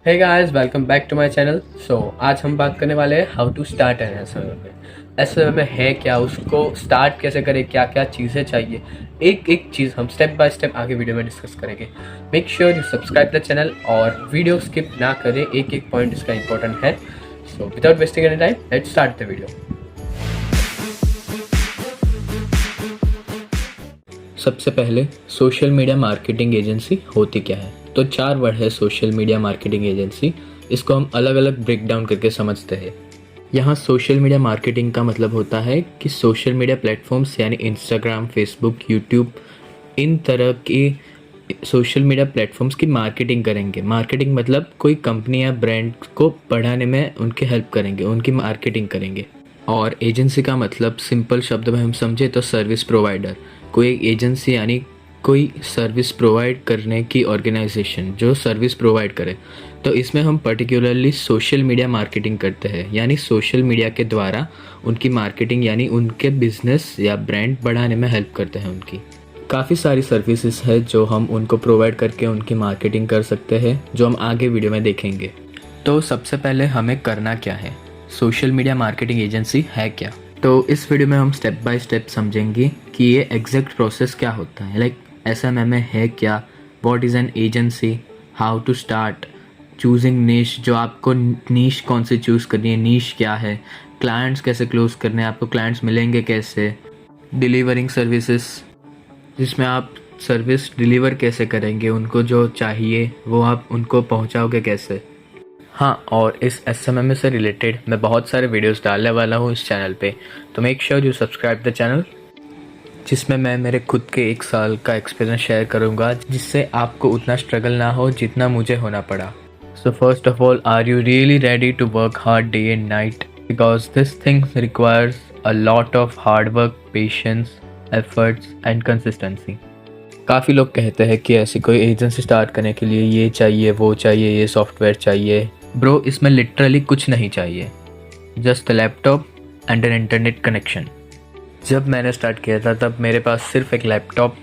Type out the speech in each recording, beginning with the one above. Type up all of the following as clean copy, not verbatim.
Hey guys, welcome back to my channel. आज हम बात करने वाले हैं how to start an SMM में है क्या, उसको स्टार्ट कैसे करें, क्या क्या चीज़ें चाहिए, एक एक चीज़ हम स्टेप बाय स्टेप आगे वीडियो में डिस्कस करेंगे। Make sure you subscribe the channel और वीडियो स्किप ना करें, एक एक पॉइंट इसका इंपॉर्टेंट है। So without wasting any time let's start the video. सबसे पहले सोशल मीडिया मार्केटिंग एजेंसी होती क्या है? तो 4 वर्ड है सोशल मीडिया मार्केटिंग एजेंसी। इसको हम अलग अलग ब्रेक डाउन करके समझते हैं। यहाँ सोशल मीडिया मार्केटिंग का मतलब होता है कि सोशल मीडिया प्लेटफॉर्म्स यानी इंस्टाग्राम, फेसबुक, यूट्यूब, इन तरह की सोशल मीडिया प्लेटफॉर्म्स की मार्केटिंग करेंगे। मार्केटिंग मतलब कोई कंपनी या ब्रांड को बढ़ाने में उनकी हेल्प करेंगे, उनकी मार्केटिंग करेंगे। और एजेंसी का मतलब सिंपल शब्द में हम समझे तो सर्विस प्रोवाइडर। कोई एजेंसी यानी कोई सर्विस प्रोवाइड करने की ऑर्गेनाइजेशन जो सर्विस प्रोवाइड करे। तो इसमें हम पर्टिकुलरली सोशल मीडिया मार्केटिंग करते हैं, यानी सोशल मीडिया के द्वारा उनकी मार्केटिंग यानी उनके बिजनेस या ब्रांड बढ़ाने में हेल्प करते हैं उनकी। काफ़ी सारी सर्विसेज है जो हम उनको प्रोवाइड करके उनकी मार्केटिंग कर सकते हैं, जो हम आगे वीडियो में देखेंगे। तो सबसे पहले हमें करना क्या है, सोशल मीडिया मार्केटिंग एजेंसी है क्या? तो इस वीडियो में हम स्टेप बाय स्टेप समझेंगे कि ये एग्जैक्ट प्रोसेस क्या होता है। लाइक एसएमएम है क्या, what is an agency, how to start, choosing niche, जो आपको नीश कौन सी चूज़ करनी है, नीश क्या है, क्लाइंट्स कैसे क्लोज करने हैं, आपको क्लाइंट्स मिलेंगे कैसे, डिलीवरिंग सर्विसेज, जिसमें आप सर्विस डिलीवर कैसे करेंगे, उनको जो चाहिए वो आप उनको पहुंचाओगे कैसे। हाँ, और इस एसएमएम से रिलेटेड मैं बहुत सारे वीडियोस डालने वाला हूँ इस चैनल पे, तो make sure you subscribe the channel, जिसमें मैं मेरे खुद के 1 साल का एक्सपीरियंस शेयर करूँगा, जिससे आपको उतना स्ट्रगल ना हो जितना मुझे होना पड़ा। So first of all, are you really ready to work hard day and night? Because this thing requires a lot of hard work, patience, efforts and consistency. काफ़ी लोग कहते हैं कि ऐसी कोई एजेंसी स्टार्ट करने के लिए ये चाहिए, वो चाहिए, ये सॉफ्टवेयर चाहिए। ब्रो, इसमें लिटरली कुछ नहीं चाहिए, just laptop and an internet connection. जब मैंने स्टार्ट किया था तब मेरे पास सिर्फ एक लैपटॉप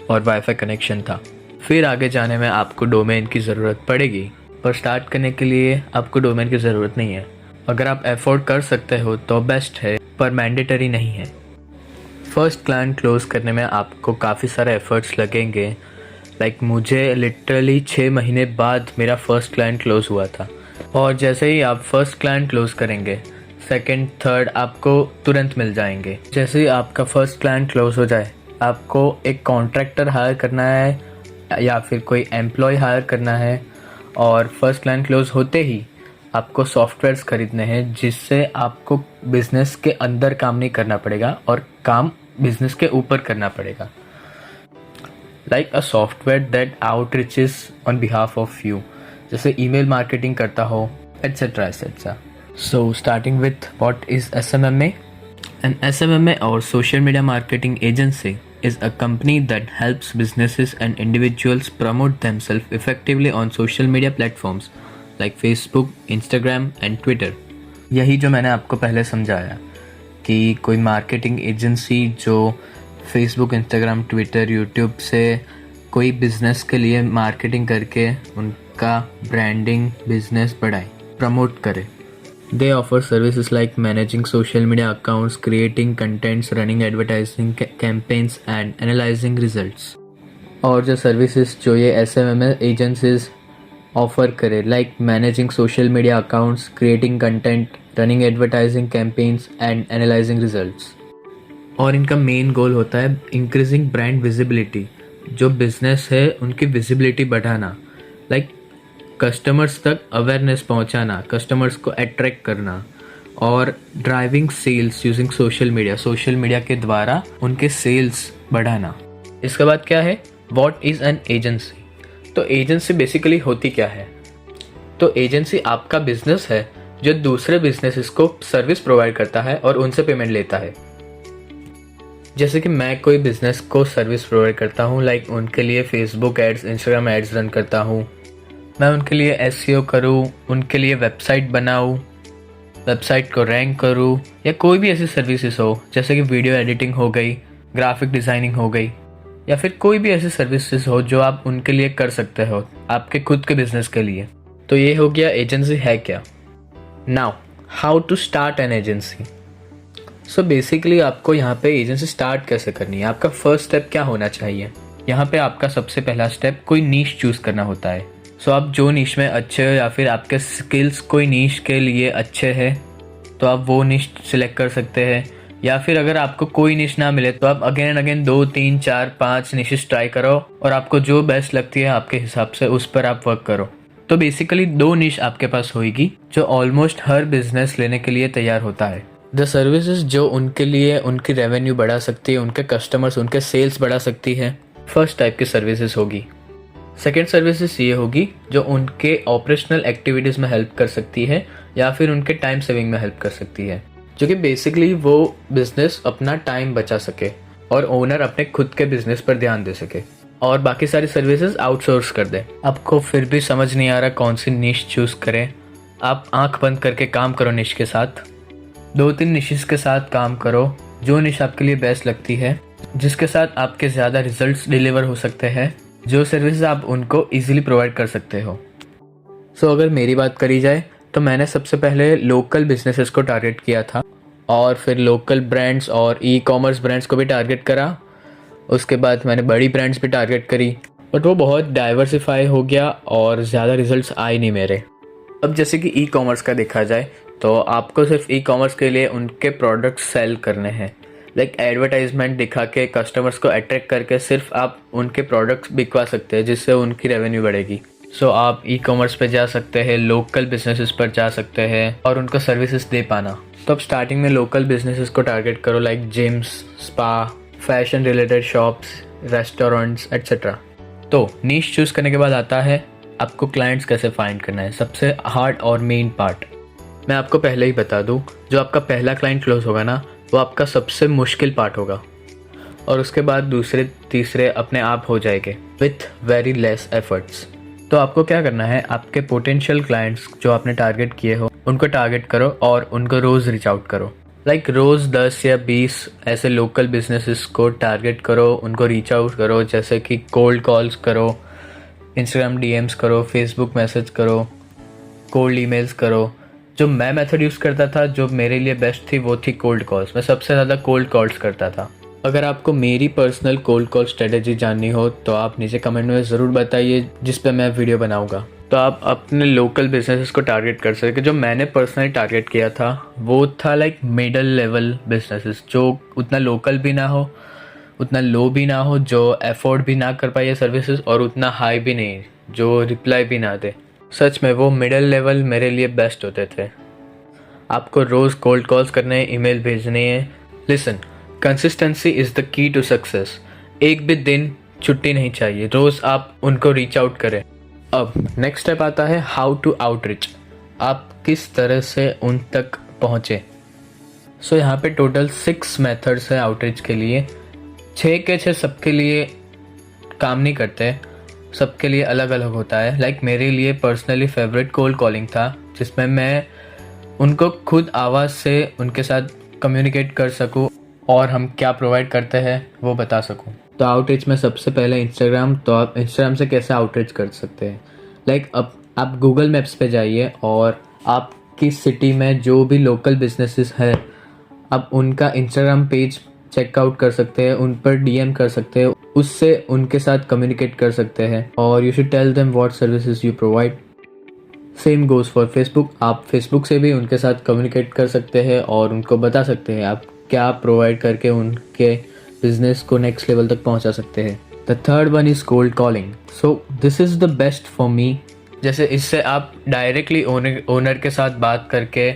और वाईफाई कनेक्शन था। फिर आगे जाने में आपको डोमेन की ज़रूरत पड़ेगी, पर स्टार्ट करने के लिए आपको डोमेन की ज़रूरत नहीं है। अगर आप अफोर्ड कर सकते हो तो बेस्ट है, पर मैंडेटरी नहीं है। फर्स्ट क्लाइंट क्लोज करने में आपको काफ़ी सारे एफर्ट्स लगेंगे। लाइक मुझे लिटरली 6 महीने बाद मेरा फर्स्ट क्लाइंट क्लोज हुआ था। और जैसे ही आप फर्स्ट क्लाइंट क्लोज करेंगे, सेकंड, थर्ड आपको तुरंत मिल जाएंगे। जैसे ही आपका फर्स्ट क्लाइंट क्लोज हो जाए, आपको एक कॉन्ट्रैक्टर हायर करना है या फिर कोई एम्प्लॉय हायर करना है, और फर्स्ट क्लाइंट क्लोज होते ही आपको सॉफ्टवेयर्स खरीदने हैं, जिससे आपको बिजनेस के अंदर काम नहीं करना पड़ेगा और काम बिजनेस के ऊपर करना पड़ेगा। Like a software that outreaches on behalf of you, जैसे ईमेल मार्केटिंग करता हो, etcetera etcetera. So starting with what is SMM? An SMM और social media marketing agency is a company that helps businesses and individuals promote themselves effectively on social media platforms like Facebook, Instagram and Twitter। यही जो मैंने आपको पहले समझाया कि कोई marketing agency जो Facebook, Instagram, Twitter, YouTube से कोई बिजनेस के लिए मार्केटिंग करके उनका ब्रांडिंग बिजनेस बढ़ाए, प्रमोट करे। They offer services like managing social media accounts, creating contents, running advertising campaigns and analyzing results। और जो सर्विसेज जो ये एसएमएम एजेंसीज ऑफर करे, like managing social media accounts, creating content, running advertising campaigns and analysing results. और इनका main goal होता है increasing brand visibility. जो बिजनेस है उनकी विजिबिलिटी बढ़ाना, लाइक कस्टमर्स तक अवेयरनेस पहुंचाना, कस्टमर्स को अट्रैक्ट करना, और driving sales using social media, social media के द्वारा उनके सेल्स बढ़ाना। इसके बाद क्या है, व्हाट इज़ एन एजेंसी? तो एजेंसी बेसिकली होती क्या है? तो एजेंसी आपका बिजनेस है जो दूसरे बिजनेसेस को सर्विस प्रोवाइड करता है और उनसे पेमेंट लेता है। जैसे कि मैं कोई बिजनेस को सर्विस प्रोवाइड करता हूँ, लाइक उनके लिए Facebook ads, Instagram ads run करता हूँ, मैं उनके लिए एसईओ करूँ, उनके लिए वेबसाइट बनाऊँ, वेबसाइट को रैंक करूँ, या कोई भी ऐसी सर्विसेज हो जैसे कि वीडियो एडिटिंग हो गई, ग्राफिक डिज़ाइनिंग हो गई, या फिर कोई भी ऐसी सर्विसेज हो जो आप उनके लिए कर सकते हो आपके खुद के बिजनेस के लिए। तो ये हो गया एजेंसी है क्या। Now how to start an agency. So basically आपको यहाँ पे एजेंसी स्टार्ट कैसे करनी है, आपका फर्स्ट स्टेप क्या होना चाहिए। यहाँ पे आपका सबसे पहला स्टेप कोई नीश चूज़ करना होता है। सो आप जो नीश में अच्छे हो या फिर आपके स्किल्स कोई नीश के लिए अच्छे हैं तो आप वो नीश सिलेक्ट कर सकते हैं, या फिर अगर आपको कोई निश ना मिले तो आप again and again 2 3 4 5 niches try करो और आपको जो बेस्ट लगती है आपके हिसाब से उस पर आप वर्क करो। तो बेसिकली 2 निश आपके पास होगी जो ऑलमोस्ट हर बिजनेस लेने के लिए तैयार होता है। द सर्विसेज जो उनके लिए उनकी रेवेन्यू बढ़ा सकती है, उनके कस्टमर्स उनके सेल्स बढ़ा सकती है, फर्स्ट टाइप की सर्विसेज होगी। सेकेंड सर्विसेज ये होगी जो उनके ऑपरेशनल एक्टिविटीज़ में हेल्प कर सकती है या फिर उनके टाइम सेविंग में हेल्प कर सकती है, जो कि बेसिकली वो बिजनेस अपना टाइम बचा सके और ओनर अपने खुद के बिजनेस पर ध्यान दे सके और बाकी सारी सर्विसेज आउटसोर्स कर दे। आपको फिर भी समझ नहीं आ रहा कौन सी निश चूज़ करें, आप आंख बंद करके काम करो निश के साथ, 2-3 निशेस के साथ काम करो, जो निश आपके लिए बेस्ट लगती है, जिसके साथ आपके ज़्यादा रिजल्ट्स डिलीवर हो सकते हैं, जो सर्विस आप उनको ईजिली प्रोवाइड कर सकते हो। सो अगर मेरी बात करी जाए तो मैंने सबसे पहले लोकल बिजनेसेस को टारगेट किया था और फिर लोकल ब्रांड्स और ई कॉमर्स ब्रांड्स को भी टारगेट करा। उसके बाद मैंने बड़ी ब्रांड्स भी टारगेट करी, बट वो बहुत डाइवर्सिफाई हो गया और ज़्यादा रिजल्ट्स आए नहीं मेरे। अब जैसे कि ई कॉमर्स का देखा जाए तो आपको सिर्फ ई कॉमर्स के लिए उनके प्रोडक्ट्स सेल करने हैं, लाइक एडवर्टाइजमेंट दिखा के कस्टमर्स को अट्रैक्ट करके सिर्फ आप उनके प्रोडक्ट्स बिकवा सकते हैं जिससे उनकी रेवेन्यू बढ़ेगी। सो आप ई कॉमर्स पे जा सकते हैं, लोकल बिजनेसेस पर जा सकते हैं और उनको सर्विसेज दे पाना। तो अब स्टार्टिंग में लोकल बिजनेसेस को टारगेट करो, like gyms, spa, fashion related shops, restaurants etcetera. तो नीश चूज़ करने के बाद आता है आपको क्लाइंट्स कैसे फाइंड करना है, सबसे हार्ड और मेन पार्ट। मैं आपको पहले ही बता दूं, जो आपका पहला क्लाइंट क्लोज होगा ना वो आपका सबसे मुश्किल पार्ट होगा और उसके बाद दूसरे तीसरे अपने आप हो जाएंगे विथ वेरी लेस एफर्ट्स। तो आपको क्या करना है, आपके पोटेंशियल क्लाइंट्स जो आपने टारगेट किए हो उनको टारगेट करो और उनको रोज़ रीच आउट करो, लाइक रोज़ 10 या 20 ऐसे लोकल बिजनेसेस को टारगेट करो, उनको रीच आउट करो, जैसे कि कोल्ड कॉल्स करो, इंस्टाग्राम डीएम्स करो, फेसबुक मैसेज करो, कोल्ड ईमेल्स करो। जो मैं मेथड यूज़ करता था जो मेरे लिए बेस्ट थी वो थी कोल्ड कॉल्स। मैं सबसे ज़्यादा कोल्ड कॉल्स करता था। अगर आपको मेरी पर्सनल कोल्ड कॉल स्ट्रेटेजी जाननी हो तो आप नीचे कमेंट में ज़रूर बताइए, जिस पे मैं वीडियो बनाऊंगा। तो आप अपने लोकल बिजनेसेस को टारगेट कर सकते। जो मैंने पर्सनली टारगेट किया था वो था लाइक मिडल लेवल बिजनेसेस, जो उतना लोकल भी ना हो, उतना लो भी ना हो, जो अफोर्ड भी ना कर पाए ये सर्विसेज, और उतना हाई भी नहीं जो रिप्लाई भी ना दे। सच में वो मिडल लेवल मेरे लिए बेस्ट होते थे। आपको रोज़ कोल्ड कॉल्स करने हैं, ईमेल भेजने हैं। Listen, consistency is the key to success. एक भी दिन छुट्टी नहीं चाहिए, रोज़ आप उनको रीच आउट करें। अब नेक्स्ट स्टेप आता है हाउ टू आउटरीच। आप किस तरह से उन तक पहुँचे। सो यहाँ पे टोटल 6 मेथड्स है आउटरीच के लिए। 6 के 6 सबके लिए काम नहीं करते, सबके लिए अलग अलग होता है। लाइक मेरे लिए पर्सनली फेवरेट कोल्ड कॉलिंग था, जिसमें मैं उनको खुद आवाज़ से उनके साथ कम्युनिकेट कर सकूं और हम क्या प्रोवाइड करते हैं वो बता सकूं। तो आउटरीच में सबसे पहले इंस्टाग्राम। तो आप इंस्टाग्राम से कैसे आउटरीच कर सकते हैं, लाइक अब आप गूगल मैप्स पे जाइए और आपकी सिटी में जो भी लोकल बिजनेसेस है आप उनका इंस्टाग्राम पेज चेकआउट कर सकते हैं, उन पर डीएम कर सकते हैं, उससे उनके साथ कम्युनिकेट कर सकते हैं और you should tell them what services you provide. Same goes for Facebook. आप फेसबुक से भी उनके साथ कम्युनिकेट कर सकते हैं और उनको बता सकते हैं आप क्या प्रोवाइड करके उनके बिजनेस को नेक्स्ट लेवल तक पहुंचा सकते हैं। The third one is cold calling. So this is the best for me. जैसे इससे आप डायरेक्टली ओनर के साथ बात करके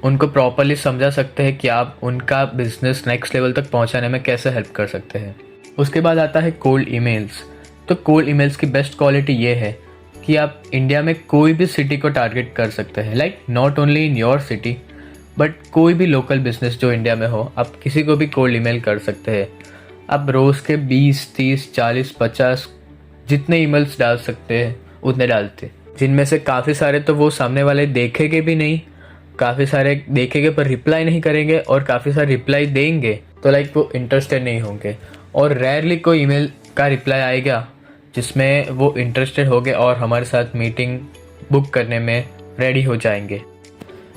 उनको प्रॉपरली समझा सकते हैं कि आप उनका बिजनेस नेक्स्ट लेवल तक पहुंचाने में कैसे हेल्प कर सकते हैं। उसके बाद आता है कोल्ड ईमेल्स। तो कोल्ड ईमेल्स की बेस्ट क्वालिटी ये है कि आप इंडिया में कोई भी सिटी को टारगेट कर सकते हैं, like not only in your city but कोई भी लोकल बिजनेस जो इंडिया में हो, आप किसी को भी कोल्ड ईमेल कर सकते हैं। आप रोज़ के 20, 30, 40, 50 जितने ईमेल्स डाल सकते हैं उतने डालते, जिनमें से काफ़ी सारे तो वो सामने वाले देखेंगे भी नहीं, काफ़ी सारे देखेंगे पर रिप्लाई नहीं करेंगे, और काफ़ी सारे रिप्लाई देंगे तो लाइक वो इंटरेस्टेड नहीं होंगे, और रेयरली कोई ईमेल का रिप्लाई आएगा जिसमें वो इंटरेस्टेड हो गए और हमारे साथ मीटिंग बुक करने में रेडी हो जाएंगे।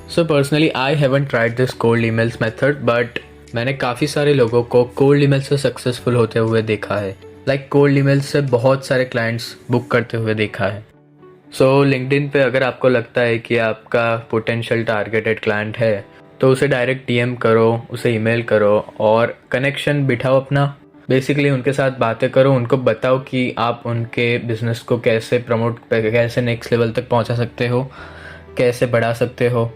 So personally I haven't tried this cold emails method, but मैंने काफ़ी सारे लोगों को कोल्ड ईमेल से सक्सेसफुल होते हुए देखा है। कोल्ड ईमेल से बहुत सारे क्लाइंट्स बुक करते हुए देखा है। सो लिंक्डइन पे अगर आपको लगता है कि आपका पोटेंशियल टारगेटेड क्लाइंट है तो उसे डायरेक्ट डीएम करो, उसे ईमेल करो और कनेक्शन बिठाओ अपना। बेसिकली उनके साथ बातें करो, उनको बताओ कि आप उनके बिजनेस को कैसे प्रमोट, कैसे नेक्स्ट लेवल तक पहुंचा सकते हो, कैसे बढ़ा सकते हो।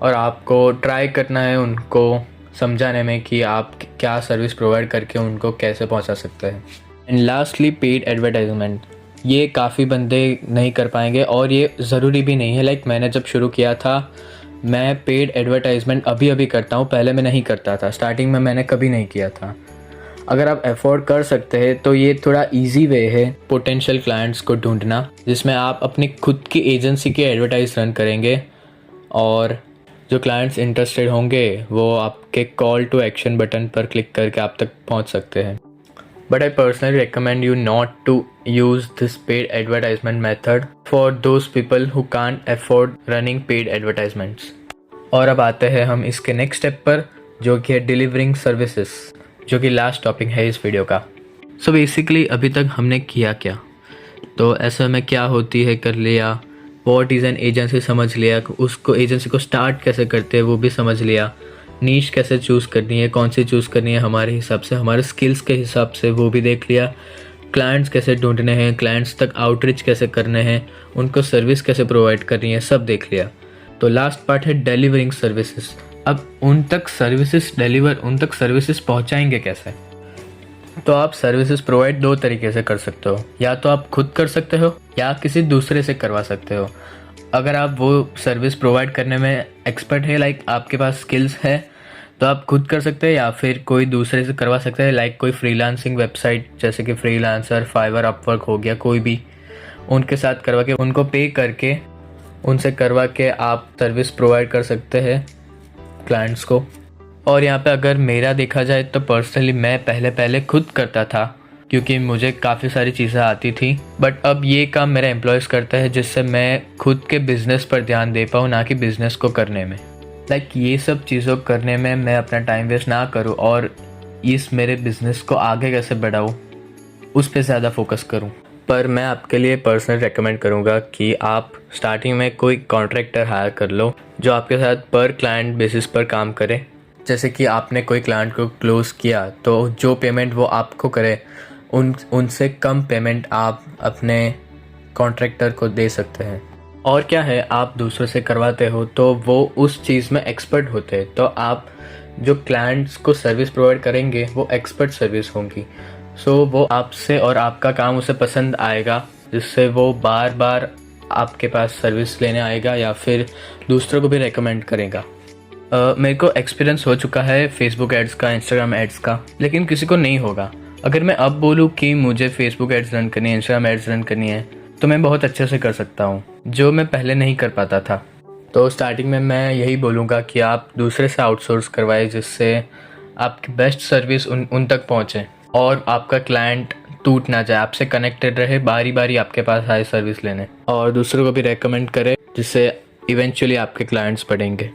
और आपको ट्राई करना है उनको समझाने में कि आप क्या सर्विस प्रोवाइड करके उनको कैसे पहुंचा सकते हैं। एंड लास्टली पेड एडवर्टाइजमेंट, ये काफ़ी बंदे नहीं कर पाएंगे और ये ज़रूरी भी नहीं है। मैंने जब शुरू किया था मैं पेड एडवर्टाइजमेंट अभी करता हूँ, पहले मैं नहीं करता था, स्टार्टिंग में मैंने कभी नहीं किया था। अगर आप अफोर्ड कर सकते हैं तो ये थोड़ा इजी वे है पोटेंशियल क्लाइंट्स को ढूंढना, जिसमें आप अपनी खुद की एजेंसी के एडवर्टाइज रन करेंगे और जो क्लाइंट्स इंटरेस्टेड होंगे वो आपके कॉल टू एक्शन बटन पर क्लिक करके आप तक पहुंच सकते हैं। But I personally recommend you not to use this paid advertisement method for those people who can't afford running paid advertisements. और अब आते हैं हम इसके नेक्स्ट स्टेप पर, जो कि है डिलीवरिंग सर्विसेज, जो कि लास्ट टॉपिक है इस वीडियो का। सो बेसिकली अभी तक हमने किया क्या, तो ऐसा में क्या होती है कर लिया, व्हाट इज़ एन एजेंसी समझ लिया, उसको एजेंसी को स्टार्ट कैसे करते हैं वो भी समझ लिया, नीश कैसे चूज़ करनी है, कौन सी चूज़ करनी है हमारे हिसाब से, हमारे स्किल्स के हिसाब से वो भी देख लिया, क्लाइंट्स कैसे ढूंढने हैं, क्लाइंट्स तक आउटरीच कैसे करने हैं, उनको सर्विस कैसे प्रोवाइड करनी है, सब देख लिया। तो लास्ट पार्ट है डिलीवरिंग सर्विसेज। अब उन तक सर्विसेज पहुंचाएंगे कैसे। तो आप सर्विसेज प्रोवाइड दो तरीके से कर सकते हो, या तो आप खुद कर सकते हो या किसी दूसरे से करवा सकते हो। अगर आप वो सर्विस प्रोवाइड करने में एक्सपर्ट है, आपके पास स्किल्स है, तो आप खुद कर सकते हैं या फिर कोई दूसरे से करवा सकते हैं। कोई फ्रीलांसिंग वेबसाइट जैसे कि फ्रीलांसर, फाइवर, अपवर्क हो गया, कोई भी उनके साथ करवा के, उनको पे करके, उनसे करवा के आप सर्विस प्रोवाइड कर सकते हैं क्लाइंट्स को। और यहाँ पे अगर मेरा देखा जाए तो पर्सनली मैं पहले खुद करता था, क्योंकि मुझे काफ़ी सारी चीज़ें आती थी, बट अब ये काम मेरा एम्प्लॉयज़ करता है, जिससे मैं खुद के बिज़नेस पर ध्यान दे पाऊँ, ना कि बिज़नेस को करने में। ये सब चीज़ों करने में मैं अपना टाइम वेस्ट ना करूँ और इस मेरे बिज़नेस को आगे कैसे बढ़ाऊँ उस पर ज़्यादा फोकस करूँ। पर मैं आपके लिए पर्सनल रेकमेंड करूँगा कि आप स्टार्टिंग में कोई कॉन्ट्रैक्टर हायर कर लो जो आपके साथ पर क्लाइंट बेसिस पर काम करे। जैसे कि आपने कोई क्लाइंट को क्लोज़ किया तो जो पेमेंट वो आपको करे उनसे कम पेमेंट आप अपने कॉन्ट्रैक्टर को दे सकते हैं। और क्या है, आप दूसरों से करवाते हो तो वो उस चीज़ में एक्सपर्ट होते हैं, तो आप जो क्लाइंट्स को सर्विस प्रोवाइड करेंगे वो एक्सपर्ट सर्विस होंगी। सो वो आपसे और आपका काम उसे पसंद आएगा, जिससे वो बार बार आपके पास सर्विस लेने आएगा या फिर दूसरों को भी रेकमेंड करेगा। मेरे को एक्सपीरियंस हो चुका है फेसबुक एड्स का, इंस्टाग्राम एड्स का, लेकिन किसी को नहीं होगा। अगर मैं अब बोलूँ कि मुझे फेसबुक एड्स रन करनी है, इंस्टाग्राम एड्स रन करनी है, तो मैं बहुत अच्छे से कर सकता हूँ, जो मैं पहले नहीं कर पाता था। तो स्टार्टिंग में मैं यही बोलूँगा कि आप दूसरे से आउटसोर्स करवाएं, जिससे आपकी बेस्ट सर्विस उन तक पहुँचे और आपका क्लाइंट टूट ना जाए, आपसे कनेक्टेड रहे, बारी बारी आपके पास आए सर्विस लेने, और दूसरों को भी रेकमेंड करें, जिससे इवेंचुअली आपके क्लाइंट्स बढ़ेंगे।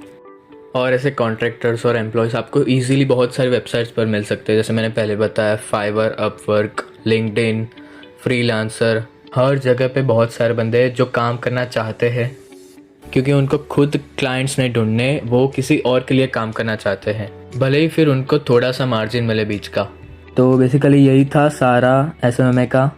और ऐसे कॉन्ट्रैक्टर्स और एम्प्लॉयज़ आपको इजीली बहुत सारी वेबसाइट्स पर मिल सकते हैं, जैसे मैंने पहले बताया, फाइवर, अपवर्क, लिंक्डइन, फ्रीलांसर, हर जगह पे बहुत सारे बंदे हैं जो काम करना चाहते हैं, क्योंकि उनको खुद क्लाइंट्स नहीं ढूंढने, वो किसी और के लिए काम करना चाहते हैं, भले ही फिर उनको थोड़ा सा मार्जिन मिले बीच का। तो बेसिकली यही था सारा SMMA का।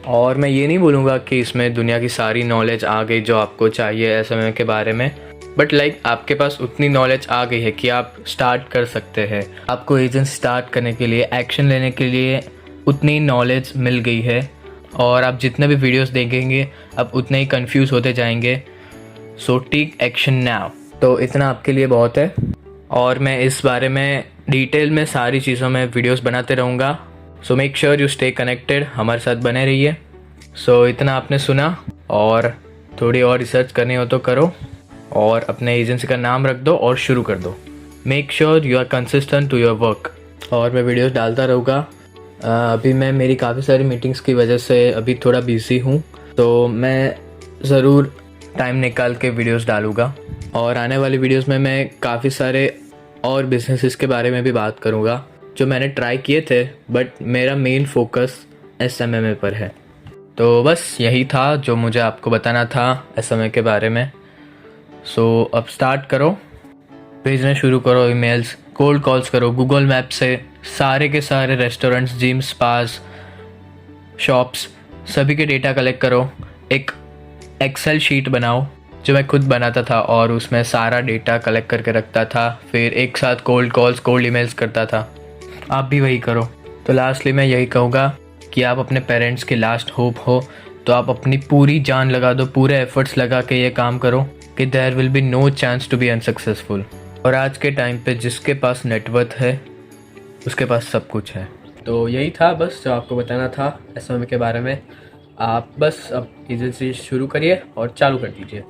और मैं ये नहीं बोलूँगा कि इसमें दुनिया की सारी नॉलेज आ गई जो आपको चाहिए SMMA के बारे में, बट आपके पास उतनी नॉलेज आ गई है कि आप स्टार्ट कर सकते हैं। आपको एजेंसी स्टार्ट करने के लिए, एक्शन लेने के लिए उतनी नॉलेज मिल गई है, और आप जितने भी वीडियोस देखेंगे आप उतने ही कंफ्यूज होते जाएंगे। So take action now. तो इतना आपके लिए बहुत है, और मैं इस बारे में डिटेल में सारी चीज़ों में वीडियोस बनाते रहूँगा। सो make sure you stay connected, हमारे साथ बने रहिए। सो इतना आपने सुना, और थोड़ी और रिसर्च करनी हो तो करो, और अपने एजेंसी का नाम रख दो और शुरू कर दो। Make sure you are consistent to your work. और मैं वीडियोस डालता रहूँगा। अभी मैं मेरी काफ़ी सारी मीटिंग्स की वजह से अभी थोड़ा बिजी हूँ, तो मैं ज़रूर टाइम निकाल के वीडियोस डालूँगा और आने वाली वीडियोस में मैं काफ़ी सारे और बिजनेसेस के बारे में भी बात करूँगा जो मैंने ट्राई किए थे, बट मेरा मेन फोकस SMMA पर है। तो बस यही था जो मुझे आपको बताना था SMA के बारे में। सो अब स्टार्ट करो, भेजना शुरू करो ईमेल्स, कोल्ड कॉल्स करो, गूगल मैप से सारे के सारे रेस्टोरेंट्स, जिम, स्पास, शॉप्स सभी के डेटा कलेक्ट करो। एक एक्सेल शीट बनाओ जो मैं खुद बनाता था और उसमें सारा डेटा कलेक्ट करके रखता था, फिर एक साथ कोल्ड कॉल्स, कोल्ड ईमेल्स करता था। आप भी वही करो। तो लास्टली मैं यही कहूँगा कि आप अपने पेरेंट्स के लास्ट होप हो, तो आप अपनी पूरी जान लगा दो, पूरे एफर्ट्स लगा के ये काम करो कि there will be no chance to be unsuccessful. और आज के टाइम पे जिसके पास नेटवर्थ है उसके पास सब कुछ है। तो यही था बस जो आपको बताना था SMA के बारे में। आप बस अब एजेंसी शुरू करिए और चालू कर दीजिए।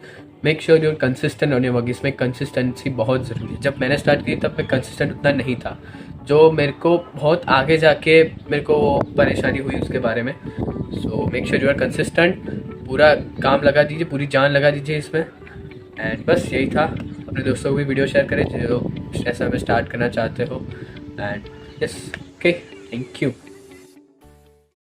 Make sure you're consistent on your work. इसमें कंसिस्टेंसी बहुत ज़रूरी है। जब मैंने स्टार्ट की तब मैं कंसिस्टेंट उतना नहीं था, जो मेरे को बहुत आगे जाके मेरे को परेशानी हुई उसके बारे में। So make sure you are consistent, पूरा काम लगा दीजिए, पूरी जान लगा दीजिए इसमें। एंड बस यही था। अपने दोस्तों को भी वीडियो शेयर करें जो SMA स्टार्ट करना चाहते हो। And yes, okay, thank you.